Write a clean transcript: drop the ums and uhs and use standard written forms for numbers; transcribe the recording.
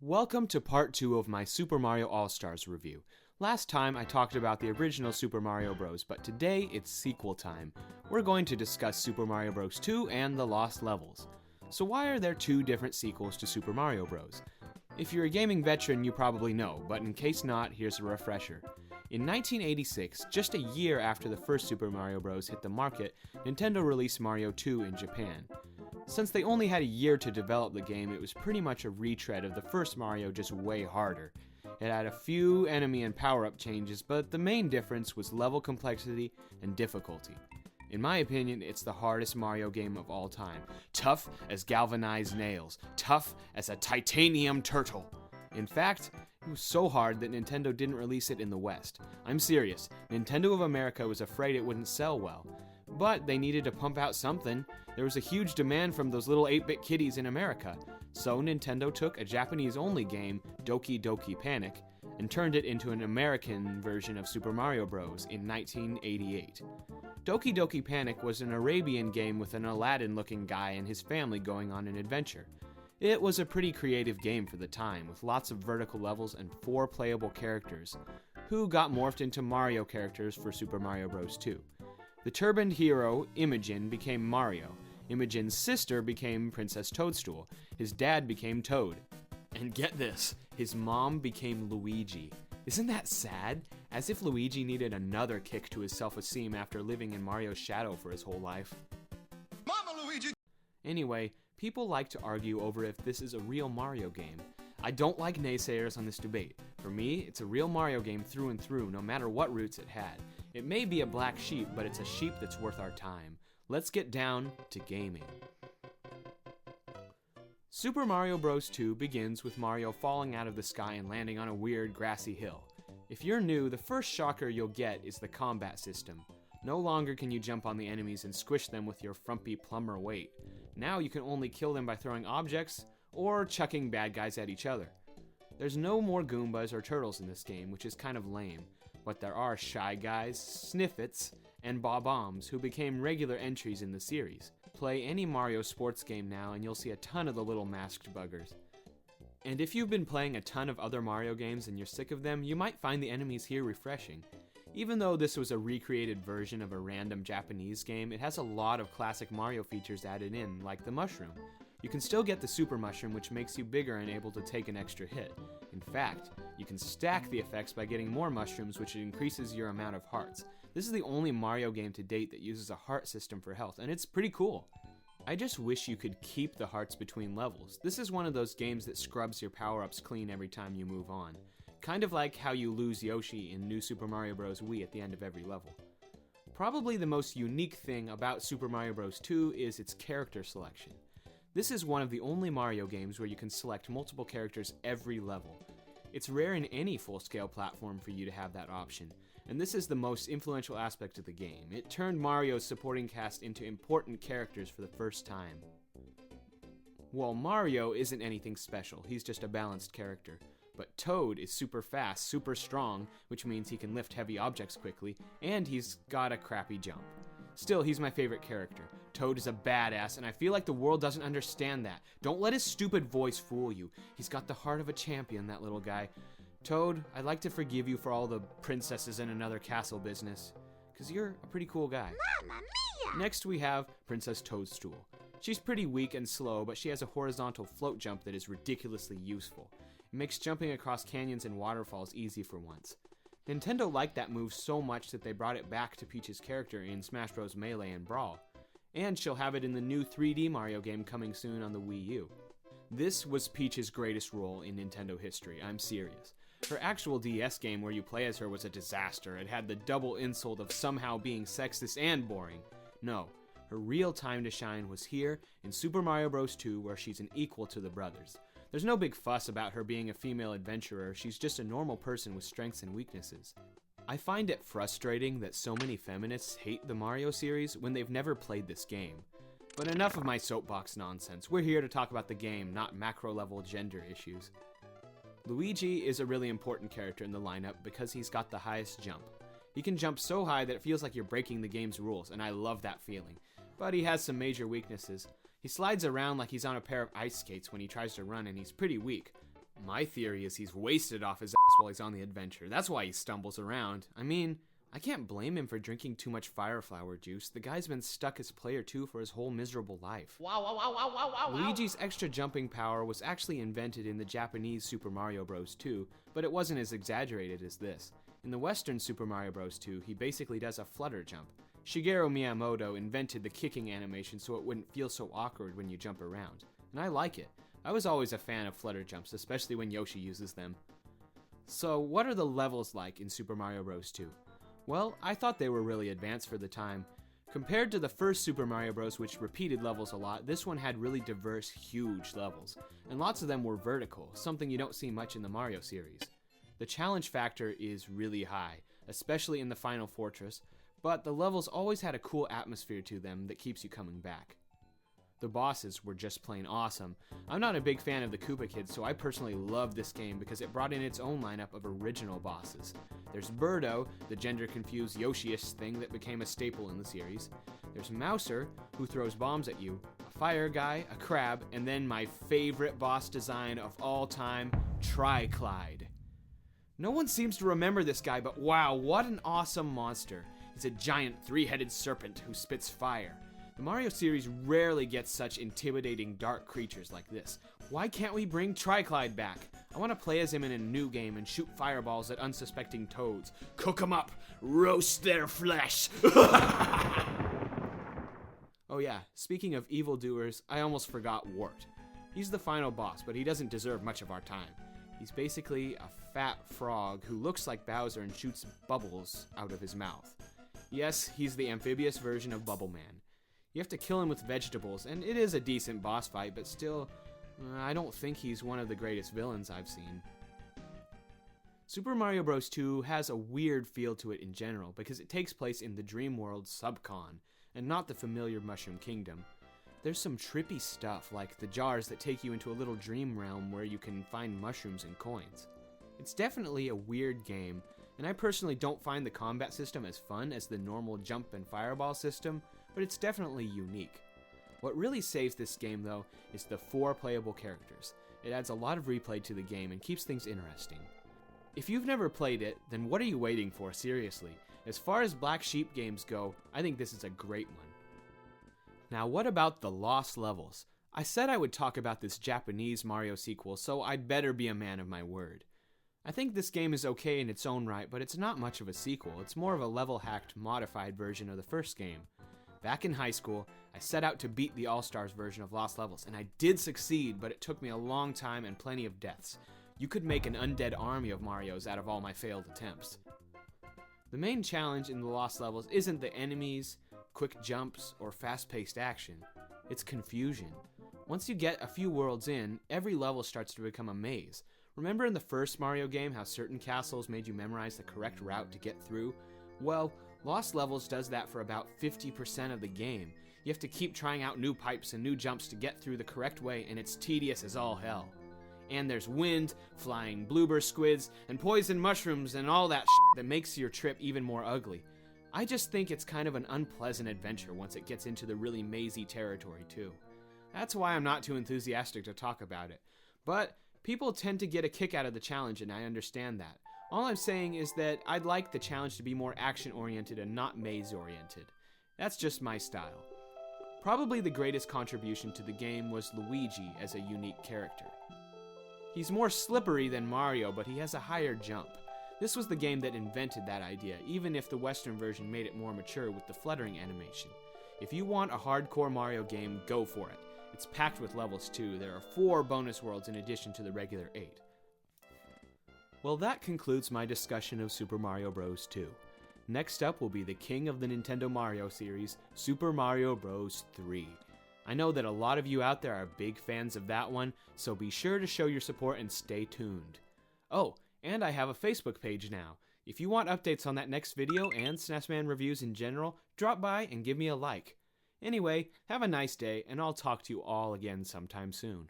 Welcome to part 2 of my Super Mario All-Stars review. Last time I talked about the original Super Mario Bros., but today it's sequel time. We're going to discuss Super Mario Bros. 2 and the Lost Levels. So why are there two different sequels to Super Mario Bros.? If you're a gaming veteran, you probably know, but in case not, here's a refresher. In 1986, just a year after the first Super Mario Bros. Hit the market, Nintendo released Mario 2 in Japan. Since they only had a year to develop the game, it was pretty much a retread of the first Mario, just way harder. It had a few enemy and power-up changes, but the main difference was level complexity and difficulty. In my opinion, it's the hardest Mario game of all time. Tough as galvanized nails. Tough as a titanium turtle. In fact, it was so hard that Nintendo didn't release it in the West. I'm serious. Nintendo of America was afraid it wouldn't sell well. But they needed to pump out something. There was a huge demand from those little 8-bit kiddies in America. So Nintendo took a Japanese-only game, Doki Panic, and turned it into an American version of Super Mario Bros. In 1988. Doki Panic was an Arabian game with an Aladdin-looking guy and his family going on an adventure. It was a pretty creative game for the time, with lots of vertical levels and 4 playable characters, who got morphed into Mario characters for Super Mario Bros. 2. The turbaned hero, Imogen, became Mario. Imogen's sister became Princess Toadstool. His dad became Toad. And get this, his mom became Luigi. Isn't that sad? As if Luigi needed another kick to his self-esteem after living in Mario's shadow for his whole life. Mama Luigi! Anyway, people like to argue over if this is a real Mario game. I don't like naysayers on this debate. For me, it's a real Mario game through and through, no matter what roots it had. It may be a black sheep, but it's a sheep that's worth our time. Let's get down to gaming. Super Mario Bros. 2 begins with Mario falling out of the sky and landing on a weird grassy hill. If you're new, the first shocker you'll get is the combat system. No longer can you jump on the enemies and squish them with your frumpy plumber weight. Now you can only kill them by throwing objects or chucking bad guys at each other. There's no more Goombas or turtles in this game, which is kind of lame. But there are Shy Guys, Sniffits, and Bob-Ombs, who became regular entries in the series. Play any Mario sports game now and you'll see a ton of the little masked buggers. And if you've been playing a ton of other Mario games and you're sick of them, you might find the enemies here refreshing. Even though this was a recreated version of a random Japanese game, it has a lot of classic Mario features added in, like the mushroom. You can still get the Super Mushroom, which makes you bigger and able to take an extra hit. In fact, you can stack the effects by getting more mushrooms, which increases your amount of hearts. This is the only Mario game to date that uses a heart system for health, and it's pretty cool. I just wish you could keep the hearts between levels. This is one of those games that scrubs your power-ups clean every time you move on. Kind of like how you lose Yoshi in New Super Mario Bros. Wii at the end of every level. Probably the most unique thing about Super Mario Bros. 2 is its character selection. This is one of the only Mario games where you can select multiple characters every level. It's rare in any full-scale platform for you to have that option, and this is the most influential aspect of the game. It turned Mario's supporting cast into important characters for the first time. While Mario isn't anything special, he's just a balanced character. But Toad is super fast, super strong, which means he can lift heavy objects quickly, and he's got a crappy jump. Still, he's my favorite character. Toad is a badass, and I feel like the world doesn't understand that. Don't let his stupid voice fool you. He's got the heart of a champion, that little guy. Toad, I'd like to forgive you for all the princesses in another castle business, because you're a pretty cool guy. Mamma mia! Next we have Princess Toadstool. She's pretty weak and slow, but she has a horizontal float jump that is ridiculously useful. It makes jumping across canyons and waterfalls easy for once. Nintendo liked that move so much that they brought it back to Peach's character in Smash Bros. Melee and Brawl. And she'll have it in the new 3D Mario game coming soon on the Wii U. This was Peach's greatest role in Nintendo history, I'm serious. Her actual DS game where you play as her was a disaster. It had the double insult of somehow being sexist and boring. No, her real time to shine was here in Super Mario Bros. 2, where she's an equal to the brothers. There's no big fuss about her being a female adventurer, she's just a normal person with strengths and weaknesses. I find it frustrating that so many feminists hate the Mario series when they've never played this game. But enough of my soapbox nonsense. We're here to talk about the game, not macro-level gender issues. Luigi is a really important character in the lineup because he's got the highest jump. He can jump so high that it feels like you're breaking the game's rules, and I love that feeling. But he has some major weaknesses. He slides around like he's on a pair of ice skates when he tries to run, and he's pretty weak. My theory is he's wasted off his ass while he's on the adventure. That's why he stumbles around. I mean, I can't blame him for drinking too much fire flower juice. The guy's been stuck as player 2 for his whole miserable life. Luigi's extra jumping power was actually invented in the Japanese Super Mario Bros. 2, but it wasn't as exaggerated as this. In the Western Super Mario Bros. 2, he basically does a flutter jump. Shigeru Miyamoto invented the kicking animation so it wouldn't feel so awkward when you jump around. And I like it. I was always a fan of flutter jumps, especially when Yoshi uses them. So, what are the levels like in Super Mario Bros. 2? Well, I thought they were really advanced for the time. Compared to the first Super Mario Bros., which repeated levels a lot, this one had really diverse, huge levels. And lots of them were vertical, something you don't see much in the Mario series. The challenge factor is really high, especially in the final fortress, but the levels always had a cool atmosphere to them that keeps you coming back. The bosses were just plain awesome. I'm not a big fan of the Koopa Kids, so I personally love this game because it brought in its own lineup of original bosses. There's Birdo, the gender-confused Yoshi-ish thing that became a staple in the series. There's Mouser, who throws bombs at you, a fire guy, a crab, and then my favorite boss design of all time, Tri-Clyde. No one seems to remember this guy, but wow, what an awesome monster. He's a giant three-headed serpent who spits fire. The Mario series rarely gets such intimidating dark creatures like this. Why can't we bring Tri-Clyde back? I want to play as him in a new game and shoot fireballs at unsuspecting toads. Cook them up! Roast their flesh! Oh yeah, speaking of evildoers, I almost forgot Wart. He's the final boss, but he doesn't deserve much of our time. He's basically a fat frog who looks like Bowser and shoots bubbles out of his mouth. Yes, he's the amphibious version of Bubble Man. You have to kill him with vegetables, and it is a decent boss fight, but still, I don't think he's one of the greatest villains I've seen. Super Mario Bros. 2 has a weird feel to it in general, because it takes place in the dream world Subcon, and not the familiar Mushroom Kingdom. There's some trippy stuff, like the jars that take you into a little dream realm where you can find mushrooms and coins. It's definitely a weird game, and I personally don't find the combat system as fun as the normal jump and fireball system, but it's definitely unique. What really saves this game, though, is the 4 playable characters. It adds a lot of replay to the game and keeps things interesting. If you've never played it, then what are you waiting for, seriously? As far as Black Sheep games go, I think this is a great one. Now, what about the lost levels? I said I would talk about this Japanese Mario sequel, so I'd better be a man of my word. I think this game is okay in its own right, but it's not much of a sequel. It's more of a level-hacked, modified version of the first game. Back in high school, I set out to beat the All-Stars version of Lost Levels, and I did succeed, but it took me a long time and plenty of deaths. You could make an undead army of Marios out of all my failed attempts. The main challenge in the Lost Levels isn't the enemies, quick jumps, or fast-paced action. It's confusion. Once you get a few worlds in, every level starts to become a maze. Remember in the first Mario game how certain castles made you memorize the correct route to get through? Well, Lost Levels does that for about 50% of the game. You have to keep trying out new pipes and new jumps to get through the correct way, and it's tedious as all hell. And there's wind, flying bloober squids, and poison mushrooms and all that shit that makes your trip even more ugly. I just think it's kind of an unpleasant adventure once it gets into the really mazy territory too. That's why I'm not too enthusiastic to talk about it. But people tend to get a kick out of the challenge, and I understand that. All I'm saying is that I'd like the challenge to be more action-oriented and not maze-oriented. That's just my style. Probably the greatest contribution to the game was Luigi as a unique character. He's more slippery than Mario, but he has a higher jump. This was the game that invented that idea, even if the Western version made it more mature with the fluttering animation. If you want a hardcore Mario game, go for it. It's packed with levels too. There are 4 bonus worlds in addition to the regular 8. Well, that concludes my discussion of Super Mario Bros. 2. Next up will be the king of the Nintendo Mario series, Super Mario Bros. 3. I know that a lot of you out there are big fans of that one, so be sure to show your support and stay tuned. Oh, and I have a Facebook page now. If you want updates on that next video and SNESman reviews in general, drop by and give me a like. Anyway, have a nice day, and I'll talk to you all again sometime soon.